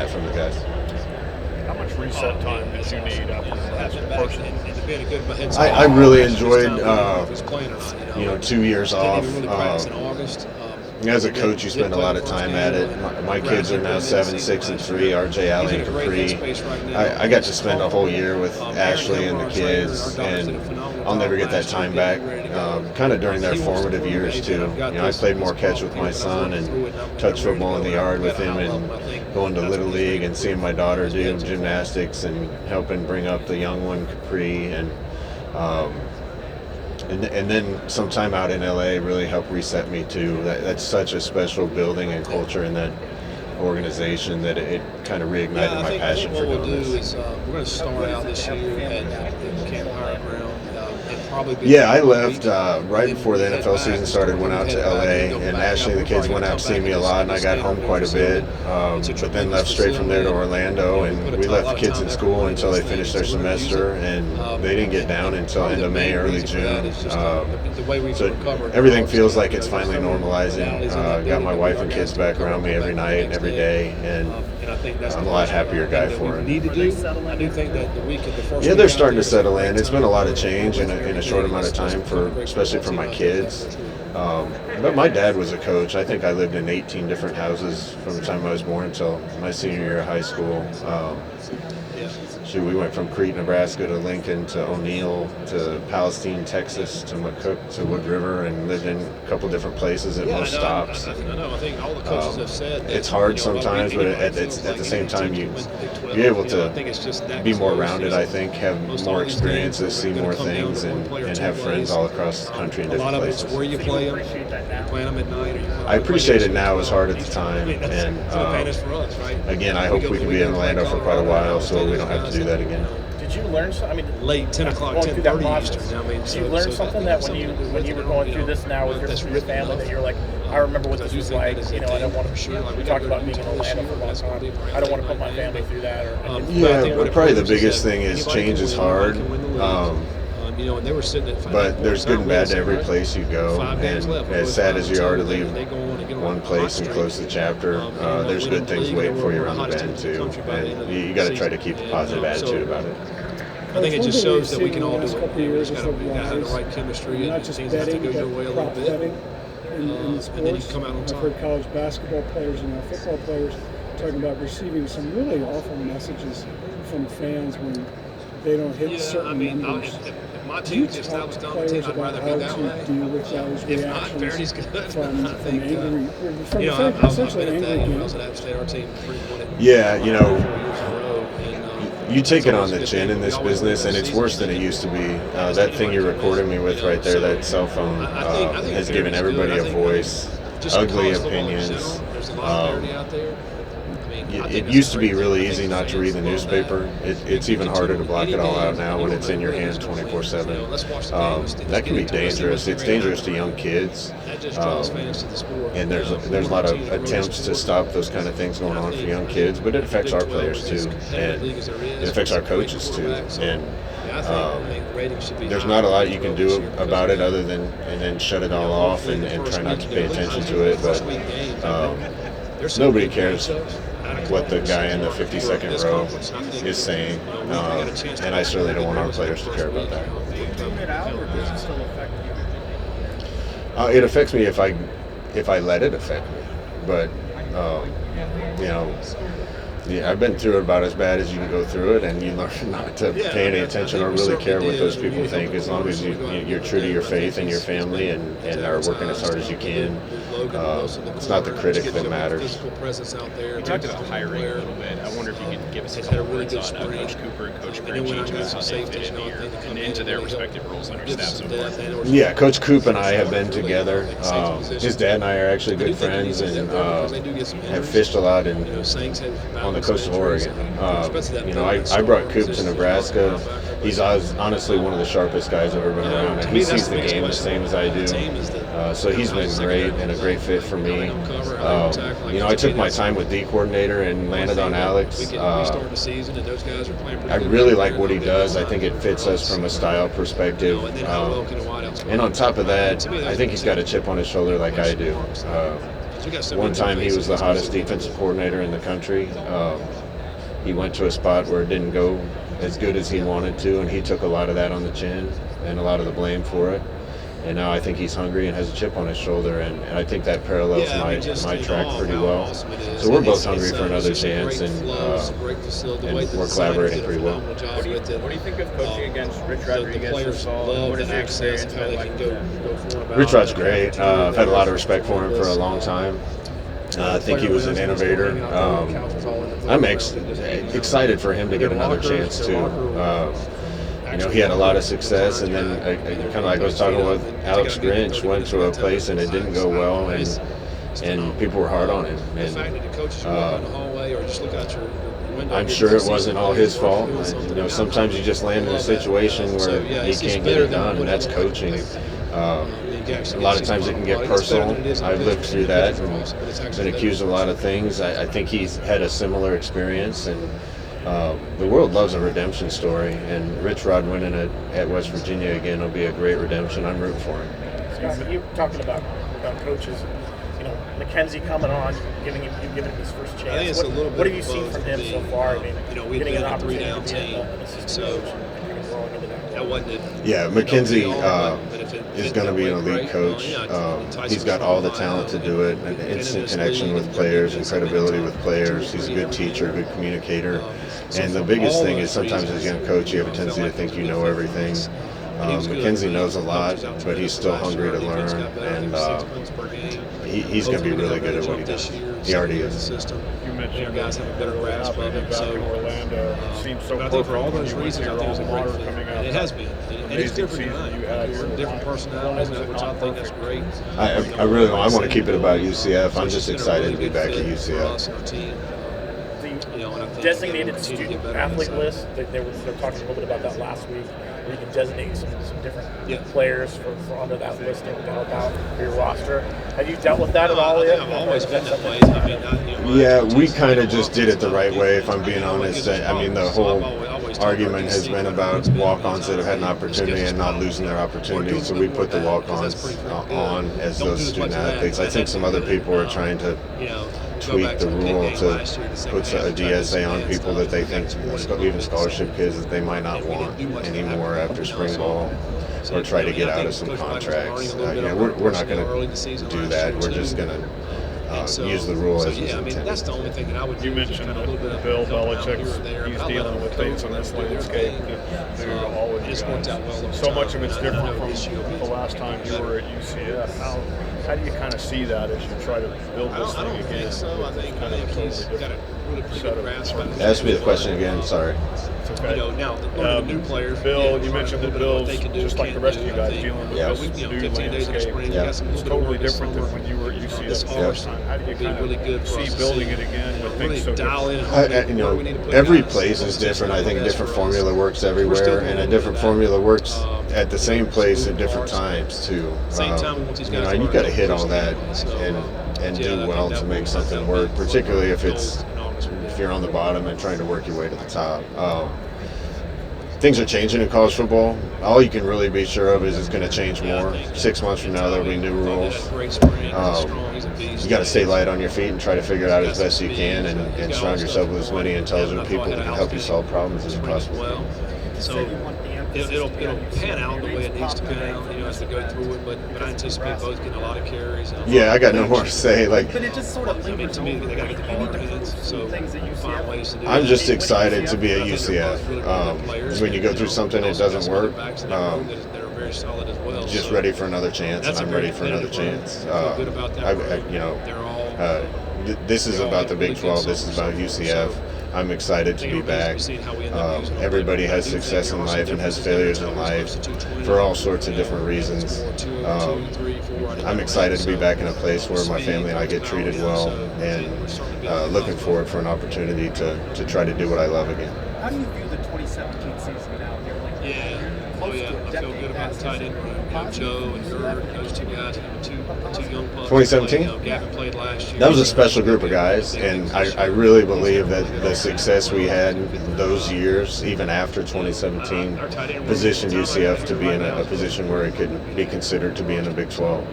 that from the guys. How much reset time did you need after personally? I really enjoyed, 2 years off. As a coach, you spend a lot of time at it. My kids are now 7, 6, and 3. RJ, Allie, and Capri. I got to spend a whole year with Ashley and the kids, and I'll never get that time back. Kind of during their formative years too. I played more catch with my son and touch football in the yard with him, and going to Little League and seeing my daughter do gymnastics and helping bring up the young one, Capri, and then some time out in LA really helped reset me too. That's such a special building and culture in that organization that it kind of reignited my passion for doing this. We're going to start out this year at Camp Higher Ground. Yeah, I left right before the NFL season started, went out to LA, and Ashley and the kids went out to see me a lot, and I got home quite a bit, but then left straight from there to Orlando, and we left the kids in school until they finished their semester, and they didn't get down until end of May, early June. So everything feels like it's finally normalizing. Got my wife and kids back around me every night and every day, and I'm a lot happier guy for it. Yeah, they're starting to settle in. It's been a lot of change in a short amount of time, especially for my kids. But my dad was a coach. I think I lived in 18 different houses from the time I was born until my senior year of high school. We went from Crete, Nebraska to Lincoln to O'Neill to Palestine, Texas to McCook to Wood River, and lived in a couple different places at most stops. I think all the coaches have said that, it's hard sometimes, but at the same time, you're able to be more rounded, I think, have more experiences, see more things, and have friends all across the country in different places. Where you play them, at night. I appreciate it now. It was hard at the time, and again, I hope we can be in Orlando for quite a while, so we don't have to do that again. Did you learn something? I mean, late 10 o'clock, 10:30 Eastern. Did you learn something that when you were going through this now with your family, that you're like, I remember what this was like. I don't want to. We talked about being in Orlando for a long time. I don't want to put my family through that. But probably the biggest thing is change is hard. But there's good and bad to every place you go, and as sad as you are to leave one place and close the chapter, there's good things waiting for you around the bend too, and you got to try to keep a positive attitude about it. I think it just shows that we can all do it. We just got to have the right chemistry, and things have to go your way a little bit, and then you come out on top. I've heard college basketball players and football players talking about receiving some really awful messages from fans when they don't hit certain numbers. My team just I was done with team, I'd rather be that way. If not, Verity's good. I think, essentially I've been at that. angry I was at App State, our team you take it on the chin in this business, and it's worse than it used to be. That thing you're recording me with right there, that cell phone, has given everybody a voice, ugly opinions. It used to be really easy not to read the newspaper. It's even harder to block it all out now when it's in your hands 24/7. That can be dangerous. It's dangerous to young kids, and there's a lot of attempts to stop those kind of things going on for young kids. But it affects our players too, and it affects our coaches too. And there's not a lot you can do about it other than shut it all off and try not to pay attention to it. But nobody cares what the guy in the 52nd row is saying, and I certainly don't want our players to care about that. It affects me if I let it affect me, but I've been through it about as bad as you can go through it, and you learn not to pay any attention or really care what those people think, as long as you're true to your faith and your family and are working as hard as you can. It's not the critic that matters. You talked about hiring a little bit. I wonder if you could give us a couple words on Coach Cooper and Coach Green changing how they fit into their respective roles on your staff so far. Yeah, Coach Coop and I have been together. His dad and I are actually good friends and have fished a lot on the coast of Oregon. I brought Coop to Nebraska. He's honestly one of the sharpest guys I've ever been around, and he sees the game the same as I do. So he's been great and a great fit for me. I took my time with D coordinator and landed on Alex. I really like what he does. I think it fits us from a style perspective. And on top of that, I think he's got a chip on his shoulder like I do. one time he was the hottest defensive coordinator in the country. He went to a spot where it didn't go as good as he wanted to, and he took a lot of that on the chin and a lot of the blame for it. And now I think he's hungry and has a chip on his shoulder, and I think that parallels my track pretty well. So we're both hungry for another chance, and we're collaborating pretty well. What do you think of coaching against Rich Rodriguez? What is your experience been like? Rich Rod's great. I've had a lot of respect for him for a long time. I think he was an innovator. I'm excited for him to get another chance too. He had a lot of success, and then kind of like I was talking with Alex Grinch, went to a place and it didn't go well, and people were hard on him. And I'm sure it wasn't all his fault. Sometimes you just land in a situation where he can't get it done, and that's coaching. A lot of times it can get personal. I've lived through that and been accused of a lot of things. I think he's had a similar experience, and the world loves a redemption story, and Rich Rod winning at West Virginia again will be a great redemption. I'm rooting for him. Scott, you talking about coaches, Mackenzie coming on, giving him his first chance. I think it's a little bit. What have you seen from him so far? I mean, we getting played an a opportunity three-down to be team, an assistant so coach and growing into that. that wasn't it. Yeah, Mackenzie is going to be an elite coach. He's got all the talent to do it, an instant connection with players and credibility with players. He's a good teacher, a good communicator. And the biggest thing is sometimes as a young coach, you have a tendency to think you know everything. Mackenzie knows a lot, but he's still hungry to learn, and he's going to be really good at what he does. He already is. You mentioned guys have a better grasp of it. back in Orlando. It seems so I perfect think for all when those you went reasons, to I your think it was a alma great mater fit. coming out. And it has been. And it's Amazing different season tonight. you had We're here. different personalities, which I think is great. I really want to keep it about UCF. I'm just excited to be back at UCF. The designated student athlete list, they were talking a little bit about that last week, where you can designate some different players for under that listing to help out for your roster. Have you dealt with that at all yet? I've always been that way. Yeah, we kind of just did it the right way, if I'm being honest. I mean, the whole argument has been about walk-ons that have had an opportunity and not losing their opportunity, so we put the walk-ons on as those student athletes. I think some other people are trying to tweak the rule to put a DSA on people that they think, even scholarship kids, that they might not want anymore after spring ball, or try to get out of some contracts. We're not going to do that. We're just going to use the rule as it's intended. That's the only thing that I would do. You mentioned that Bill Belichick, he's dealing with things on this landscape that are always so much of it's different from the last time you were at UCF. How do you kind of see that as you try to build this thing again? I think so. I think he's got a really pretty good grasp of it. Ask me the question again, sorry. Okay. Now the new players. Bill, you mentioned that Bill's just like the rest of you guys dealing with this new 15 days in the landscape. spring. It's totally different than when you were at UCF the first time. How do you kind of see building it again with things so different? Every place is different. I think a different formula works everywhere, and a different formula works at the same place at different times too. You got to hit all that and do well to make something work, particularly if you're on the bottom and trying to work your way to the top. Things are changing in college football. All you can really be sure of is it's going to change more. 6 months from now, there'll be new rules. You got to stay light on your feet and try to figure it out as best you can, and surround yourself with as many intelligent people that can help you solve problems as possible. So it'll pan out the way it needs to pan out, as they go through it. But I anticipate both getting a lot of carries. Yeah, I got no more to say. But it just sort of lingers to me, they got to get the ball in their hands. So find ways to do I'm that. just excited to be at UCF. When you go through something that doesn't work, just ready for another chance, and I'm ready for another chance. This is about the Big 12. This is about UCF. I'm excited to be back. Everybody has success in life and has failures in life for all sorts of different reasons. I'm excited to be back in a place where my family and I get treated well, and looking forward for an opportunity to try to do what I love again. How do you view the 2017 season now? I feel good about the tight end room. Joe and Gerd, those two guys, two young pups. 2017? Gavin played last year. That was a special group of guys, and I really believe that the success we had those years, even after 2017, positioned UCF to be in a position where it could be considered to be in the Big 12.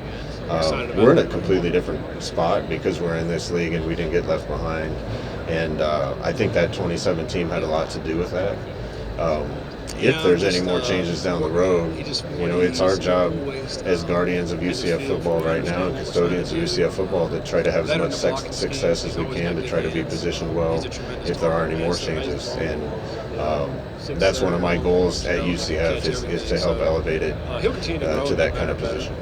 we're in a completely different spot because we're in this league and we didn't get left behind. And I think that 2017 team had a lot to do with that. If there's any more changes down the road, it's our job as guardians of UCF football right now, and custodians of UCF football, to try to have as much success as we can to try to be positioned well if there are any more changes. And that's one of my goals at UCF is to help elevate it to that kind of position.